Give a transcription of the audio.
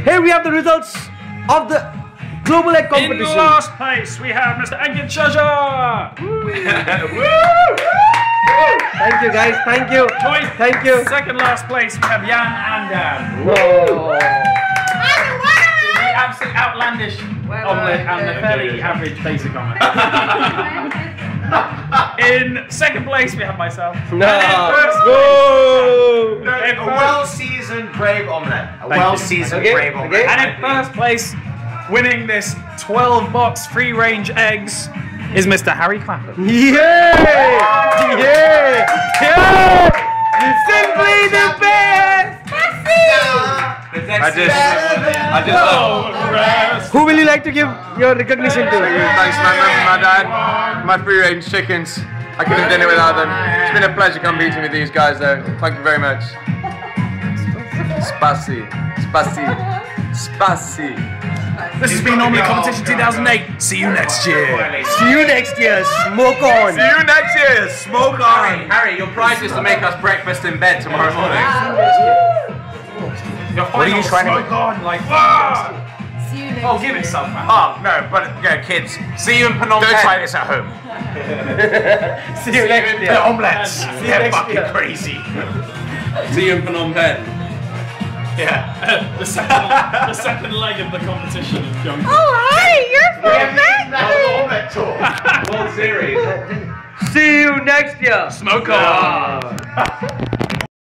Here we have the results of the global egg competition. In last place, we have Mr. Ankit. Thank you guys, thank you. Thank you. Second last place, we have Jan and Dan. Whoa. The absolute outlandish omelette and the fairly average basic omelette. In second place, we have myself. No. A well-seasoned brave omelette. A well-seasoned brave omelette. And in first place, winning this 12-box free-range eggs, is Mr. Harry Clapham. Yeah! Simply the best! Who will you like to give your recognition to? Thanks to my dad, my free-range chickens. I couldn't have done it without them. It's been a pleasure competing with these guys though. Thank you very much. Spasi. This has been Omelette Competition 2008. See you next year. See you next year. Smoke on. See you next year. Smoke on. Harry, your prize is to make us breakfast in bed tomorrow morning. What are you trying to smoke on? Like, See you next oh, give it some, man. Oh, no, but yeah, kids. See you in Phnom Penh. Don't try this at home. See you next year. The omelettes. They're fucking crazy. See you in Phnom Penh. Yeah, the second leg of the competition is going. Oh, hi, you're fantastic! World Series. See you next year. Smoke on!